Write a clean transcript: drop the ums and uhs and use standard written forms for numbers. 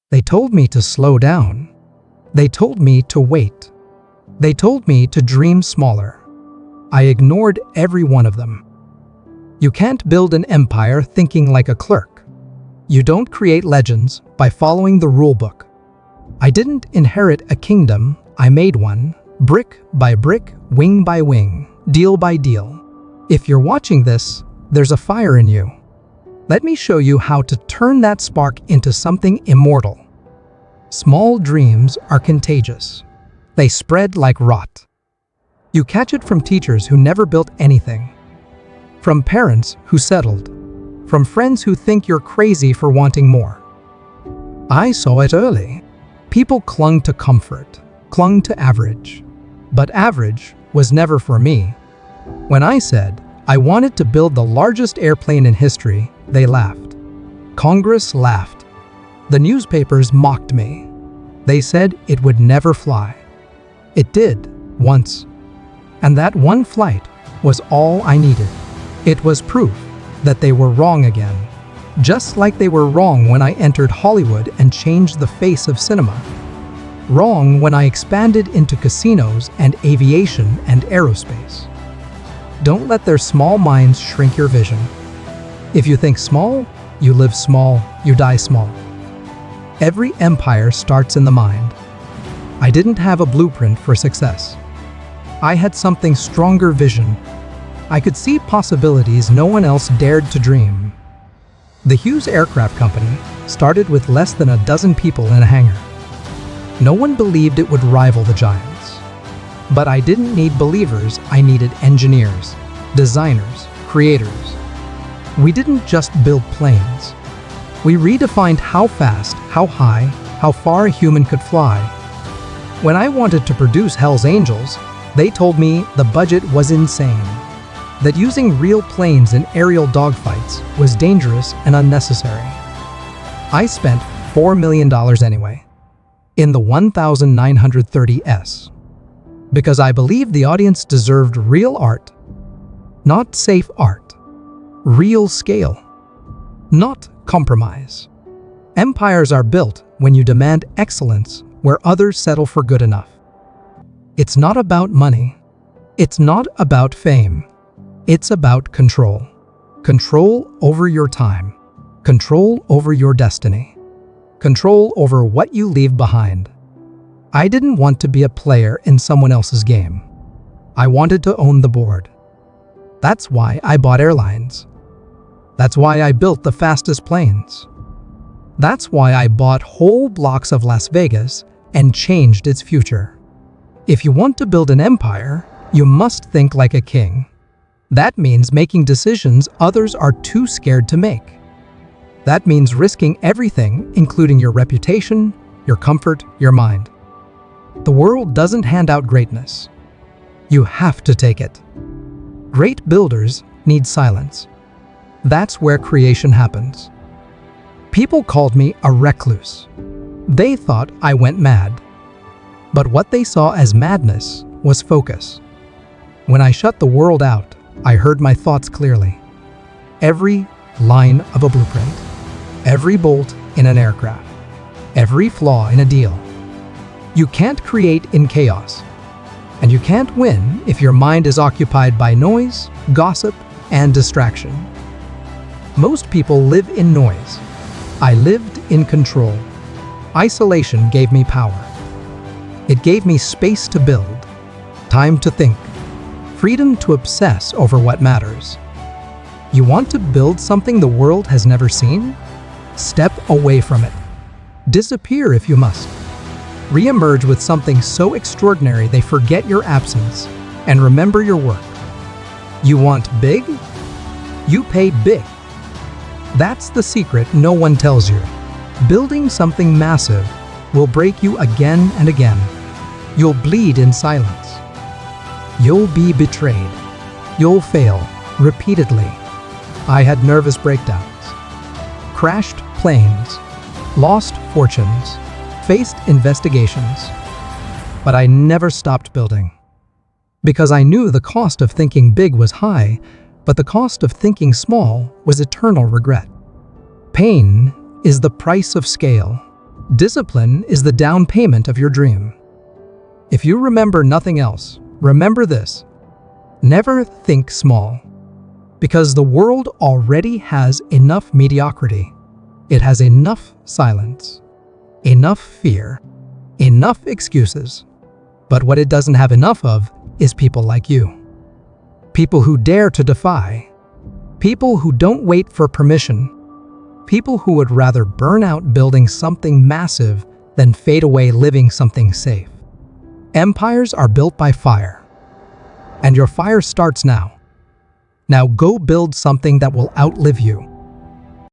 They told me to slow down. They told me to wait. They told me to dream smaller. I ignored every one of them. You can't build an empire thinking like a clerk. You don't create legends by following the rulebook. I didn't inherit a kingdom, I made one, brick by brick, wing by wing, deal by deal. If you're watching this, there's a fire in you. Let me show you how to turn that spark into something immortal. Small dreams are contagious. They spread like rot. You catch it from teachers who never built anything, from parents who settled, from friends who think you're crazy for wanting more. I saw it early. People clung to comfort, clung to average. But average was never for me. When I said I wanted to build the largest airplane in history, they laughed. Congress laughed. The newspapers mocked me. They said it would never fly. It did, once. And that one flight was all I needed. It was proof that they were wrong again. Just like they were wrong when I entered Hollywood and changed the face of cinema. Wrong when I expanded into casinos and aviation and aerospace. Don't let their small minds shrink your vision. If you think small, you live small, you die small. Every empire starts in the mind. I didn't have a blueprint for success. I had something stronger vision. I could see possibilities no one else dared to dream. The Hughes Aircraft Company started with less than a dozen people in a hangar. No one believed it would rival the giants. But I didn't need believers, I needed engineers, designers, creators. We didn't just build planes. We redefined how fast, how high, how far a human could fly. When I wanted to produce Hell's Angels, they told me the budget was insane, that using real planes in aerial dogfights was dangerous and unnecessary. I spent $4 million anyway, in the 1930s, because I believed the audience deserved real art, not safe art, real scale, not compromise. Empires are built when you demand excellence where others settle for good enough. It's not about money. It's not about fame. It's about control. Control over your time. Control over your destiny. Control over what you leave behind. I didn't want to be a player in someone else's game. I wanted to own the board. That's why I bought airlines. That's why I built the fastest planes. That's why I bought whole blocks of Las Vegas and changed its future. If you want to build an empire, you must think like a king. That means making decisions others are too scared to make. That means risking everything, including your reputation, your comfort, your mind. The world doesn't hand out greatness. You have to take it. Great builders need silence. That's where creation happens. People called me a recluse. They thought I went mad. But what they saw as madness was focus. When I shut the world out, I heard my thoughts clearly. Every line of a blueprint, every bolt in an aircraft, every flaw in a deal. You can't create in chaos, and you can't win if your mind is occupied by noise, gossip, and distraction. Most people live in noise. I lived in control. Isolation gave me power. It gave me space to build, time to think, freedom to obsess over what matters. You want to build something the world has never seen? Step away from it. Disappear if you must. Re-emerge with something so extraordinary they forget your absence and remember your work. You want big? You pay big. That's the secret no one tells you. Building something massive will break you again and again. You'll bleed in silence. You'll be betrayed. You'll fail repeatedly. I had nervous breakdowns, crashed planes, lost fortunes, faced investigations. But I never stopped building. Because I knew the cost of thinking big was high, but the cost of thinking small was eternal regret. Pain is the price of scale. Discipline is the down payment of your dream. If you remember nothing else, remember this. Never think small. Because the world already has enough mediocrity. It has enough silence, enough fear, enough excuses. But what it doesn't have enough of is people like you. People who dare to defy. People who don't wait for permission. People who would rather burn out building something massive than fade away living something safe. Empires are built by fire. And your fire starts now. Now go build something that will outlive you.